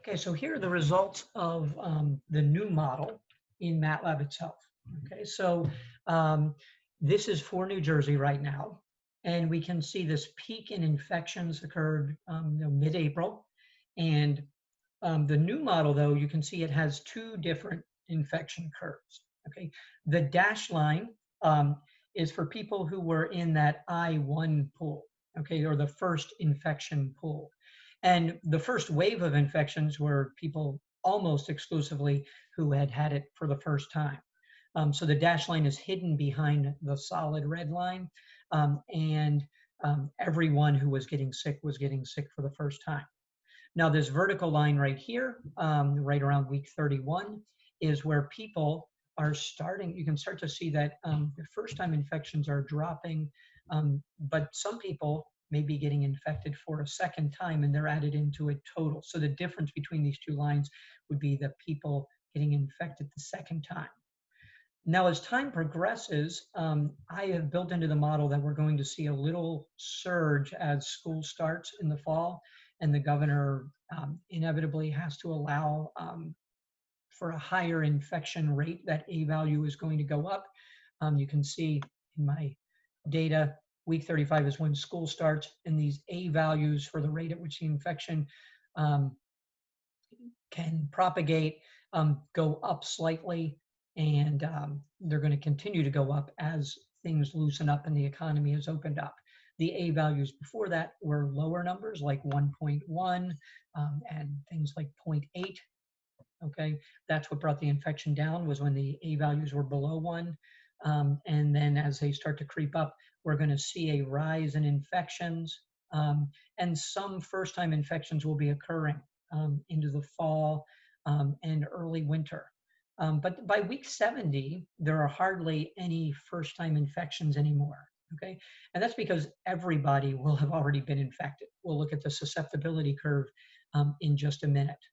Okay, so here are the results of the new model in MATLAB itself. Okay, so um, this is for New Jersey right now, and we can see this peak in infections occurred mid-April. And the new model, though, you can see it has two different infection curves. Okay, the dashed line is for people who were in that I1 pool, okay, or the first infection pool. And the first wave of infections were people almost exclusively who had had it for the first time. So the dashed line is hidden behind the solid red line, and everyone who was getting sick for the first time. Now, this vertical line right here, right around week 31, is where people are starting. You can start to see that the first-time infections are dropping, but some people may be getting infected for a second time, and they're added into a total. So the difference between these two lines would be the people getting infected the second time. Now, as time progresses, I have built into the model that we're going to see a little surge as school starts in the fall, and the governor inevitably has to allow for a higher infection rate. That A value is going to go up. You can see in my data, week 35 is when school starts, and these A values for the rate at which the infection can propagate go up slightly, and they're going to continue to go up as things loosen up and the economy has opened up. The A values before that were lower numbers like 1.1 and things like 0.8. Okay, that's what brought the infection down, was when the A values were below 1. And then as they start to creep up, we're going to see a rise in infections, and some first-time infections will be occurring into the fall and early winter. But by week 70, there are hardly any first-time infections anymore. Okay, and that's because everybody will have already been infected. We'll look at the susceptibility curve in just a minute.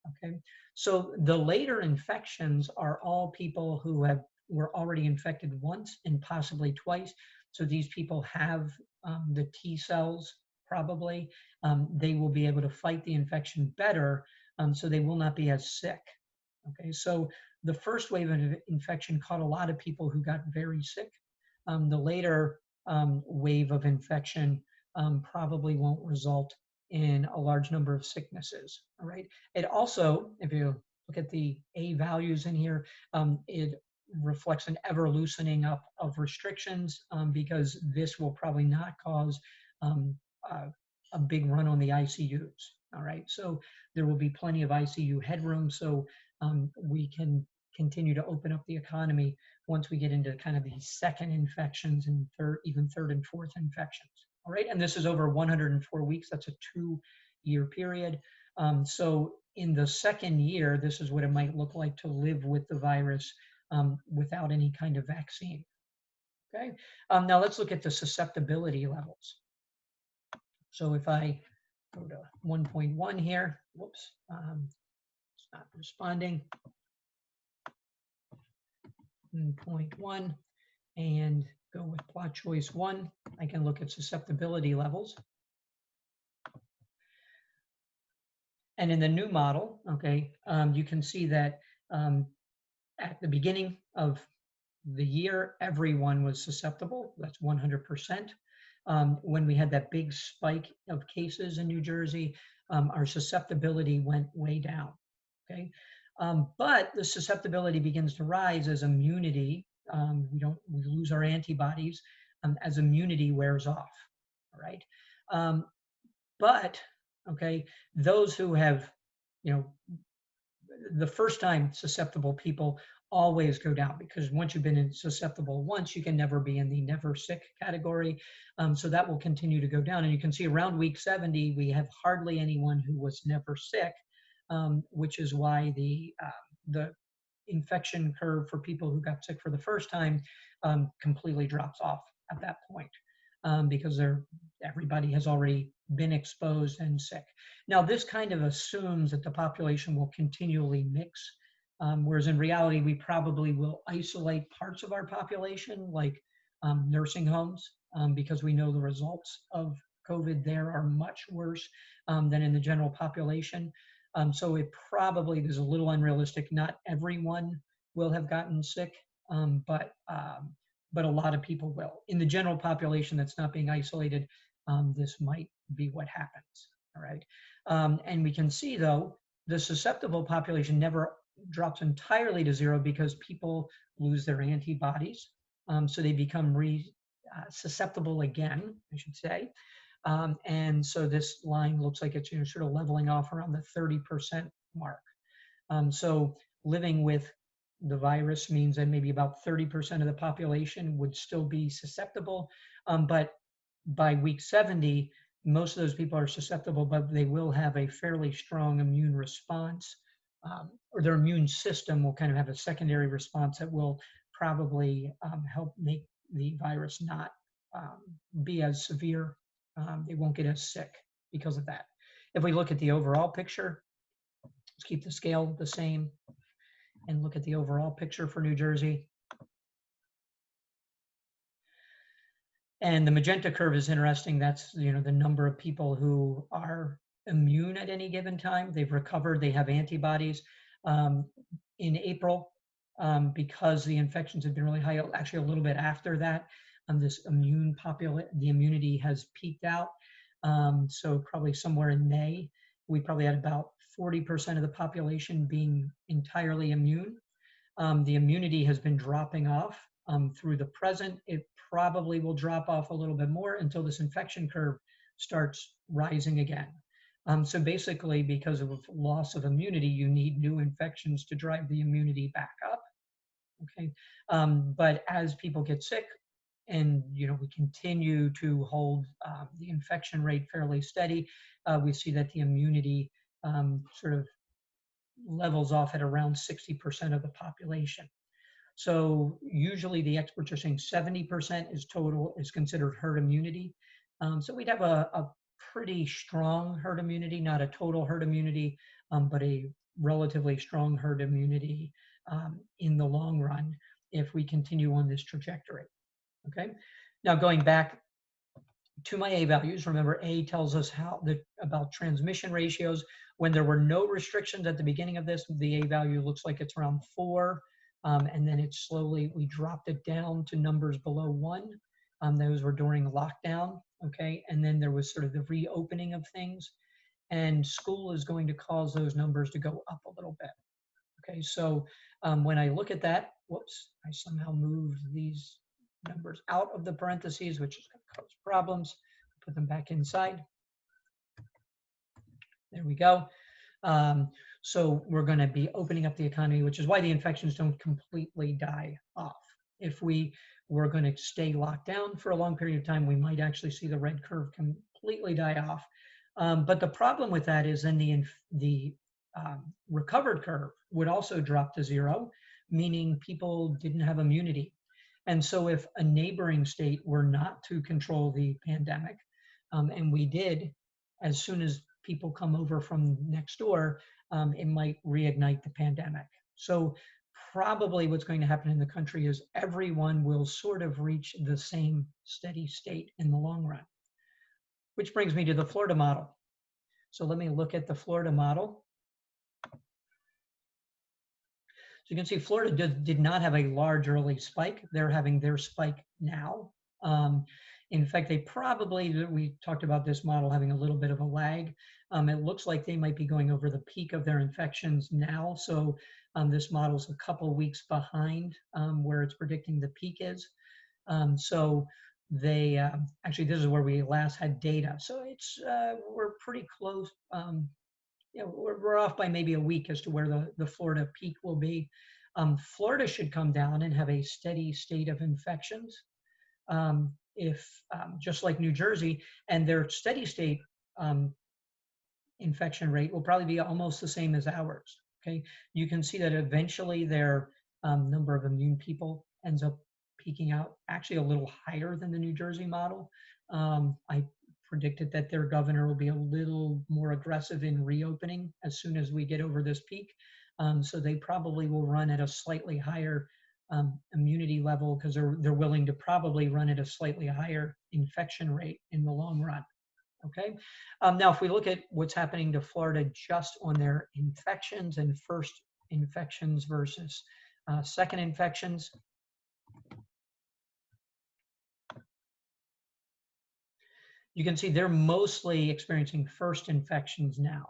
Okay, so the later infections are all people who were already infected once and possibly twice. So these people have the T cells probably. They will be able to fight the infection better, so they will not be as sick. Okay, so the first wave of infection caught a lot of people who got very sick. The later wave of infection probably won't result in a large number of sicknesses. All right. It also, if you look at the A values in here, it reflects an ever loosening up of restrictions because this will probably not cause a big run on the ICUs. All right. So there will be plenty of ICU headroom, so we can continue to open up the economy once we get into kind of the second infections and even third and fourth infections. All right, and this is over 104 weeks. That's a 2-year period. So in the second year, this is what it might look like to live with the virus without any kind of vaccine. Okay, now let's look at the susceptibility levels. So if I go to 1.1 here, whoops, it's not responding. 1.1 and go with plot choice 1, I can look at susceptibility levels. And in the new model, okay, you can see that at the beginning of the year, everyone was susceptible. That's 100%. When we had that big spike of cases in New Jersey, our susceptibility went way down, okay? But the susceptibility begins to rise as immunity, we lose our antibodies as immunity wears off, all right? But, okay, those who have, the first time susceptible people always go down, because once you've been susceptible once, you can never be in the never sick category. So that will continue to go down. And you can see around week 70, we have hardly anyone who was never sick, which is why the infection curve for people who got sick for the first time completely drops off at that point, because everybody has already been exposed and sick. Now, this kind of assumes that the population will continually mix, whereas in reality, we probably will isolate parts of our population, like nursing homes, because we know the results of COVID there are much worse than in the general population. So it probably is a little unrealistic. Not everyone will have gotten sick, but a lot of people will. In the general population that's not being isolated, this might be what happens. All right. And we can see, though, the susceptible population never drops entirely to zero because people lose their antibodies. So they become susceptible again, I should say. And so this line looks like it's sort of leveling off around the 30% mark. So living with the virus means that maybe about 30% of the population would still be susceptible. But by week 70, most of those people are susceptible, but they will have a fairly strong immune response, or their immune system will kind of have a secondary response that will probably help make the virus not be as severe. They won't get as sick because of that. If we look at the overall picture, let's keep the scale the same and look at the overall picture for New Jersey. And the magenta curve is interesting. That's the number of people who are immune at any given time. They've recovered, they have antibodies. In April, because the infections have been really high, actually a little bit after that, the immunity has peaked out. So probably somewhere in May, we probably had about 40% of the population being entirely immune. The immunity has been dropping off through the present. It probably will drop off a little bit more until this infection curve starts rising again. So basically, because of loss of immunity, you need new infections to drive the immunity back up. Okay, but as people get sick, and we continue to hold the infection rate fairly steady, we see that the immunity sort of levels off at around 60% of the population. So usually the experts are saying 70% is considered herd immunity. So we'd have a pretty strong herd immunity, not a total herd immunity, but a relatively strong herd immunity in the long run if we continue on this trajectory. Okay. Now going back to my A values, remember A tells us about transmission ratios. When there were no restrictions at the beginning of this, the A value looks like it's around 4. And then we dropped it down to numbers below 1. Those were during lockdown, okay? And then there was sort of the reopening of things. And school is going to cause those numbers to go up a little bit, okay? So when I look at that, whoops, I somehow moved these numbers out of the parentheses, which is going to cause problems. Put them back inside. There we go. So we're going to be opening up the economy, which is why the infections don't completely die off. If we were going to stay locked down for a long period of time, we might actually see the red curve completely die off. But the problem with that is then the recovered curve would also drop to 0, meaning people didn't have immunity. And so if a neighboring state were not to control the pandemic, and we did, as soon as people come over from next door, it might reignite the pandemic. So probably what's going to happen in the country is everyone will sort of reach the same steady state in the long run. Which brings me to the Florida model. So let me look at the Florida model. So you can see Florida did not have a large early spike. They're having their spike now. In fact, we talked about this model having a little bit of a lag. It looks like they might be going over the peak of their infections now. So this model's a couple weeks behind where it's predicting the peak is. So they, actually, this is where we last had data. So we're pretty close. We're off by maybe a week as to where the Florida peak will be. Florida should come down and have a steady state of infections. Just like New Jersey, and their steady state infection rate will probably be almost the same as ours. Okay, you can see that eventually their number of immune people ends up peaking out actually a little higher than the New Jersey model. I predicted that their governor will be a little more aggressive in reopening as soon as we get over this peak. So they probably will run at a slightly higher immunity level because they're willing to probably run at a slightly higher infection rate in the long run. Okay. Now, if we look at what's happening to Florida just on their infections and first infections versus second infections, you can see they're mostly experiencing first infections now.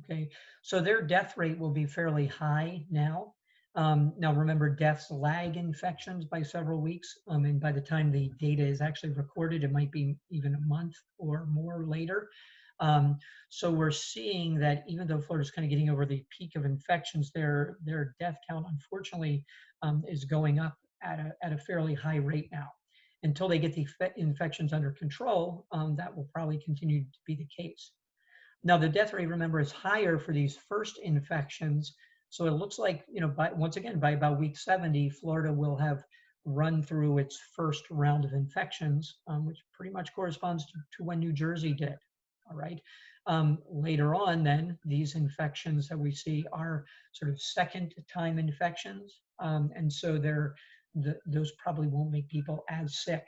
Okay, so their death rate will be fairly high now. Now, remember, deaths lag infections by several weeks. And by the time the data is actually recorded, it might be even a month or more later. So we're seeing that even though Florida's kind of getting over the peak of infections, their death count, unfortunately, is going up at a fairly high rate now. Until they get the infections under control, that will probably continue to be the case. Now, the death rate, remember, is higher for these first infections. So it looks like, once again, by about week 70, Florida will have run through its first round of infections, which pretty much corresponds to when New Jersey did. All right. Later on, then, these infections that we see are sort of second time infections. And so those probably won't make people as sick.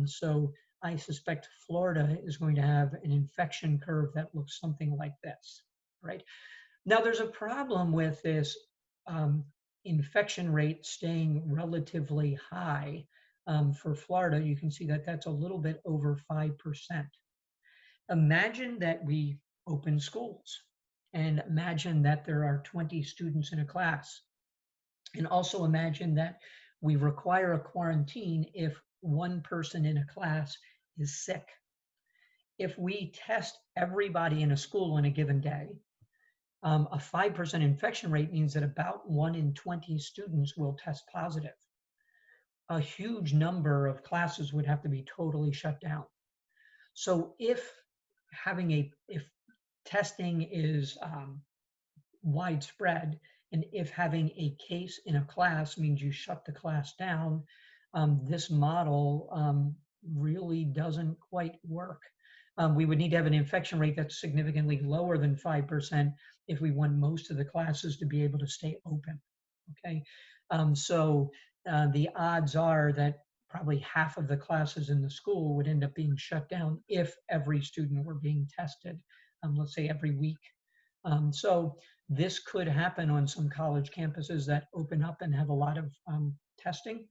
So I suspect Florida is going to have an infection curve that looks something like this, right? Now, there's a problem with this infection rate staying relatively high for Florida. You can see that that's a little bit over 5%. Imagine that we open schools and imagine that there are 20 students in a class. And also imagine that we require a quarantine if one person in a class is sick. If we test everybody in a school in a given day, a 5% infection rate means that about 1 in 20 students will test positive. A huge number of classes would have to be totally shut down. So if testing is widespread, and if having a case in a class means you shut the class down, this model really doesn't quite work. We would need to have an infection rate that's significantly lower than 5% if we want most of the classes to be able to stay open. Okay, so the odds are that probably half of the classes in the school would end up being shut down if every student were being tested, let's say every week. So this could happen on some college campuses that open up and have a lot of testing.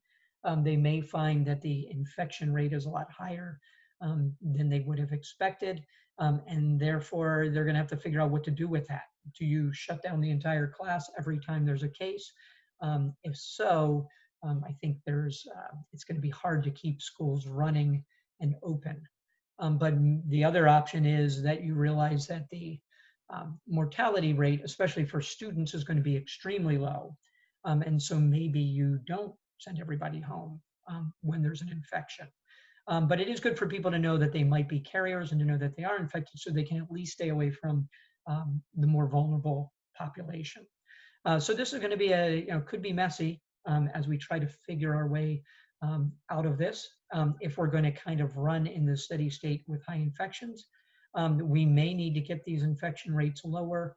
They may find that the infection rate is a lot higher than they would have expected. And therefore, they're going to have to figure out what to do with that. Do you shut down the entire class every time there's a case? If so, I think it's going to be hard to keep schools running and open. But the other option is that you realize that the mortality rate, especially for students, is going to be extremely low. And so maybe you don't send everybody home when there's an infection. But it is good for people to know that they might be carriers and to know that they are infected so they can at least stay away from the more vulnerable population. So this is going to be could be messy as we try to figure our way out of this. If we're going to kind of run in the steady state with high infections, we may need to get these infection rates lower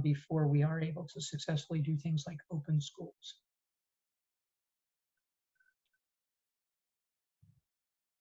before we are able to successfully do things like open schools.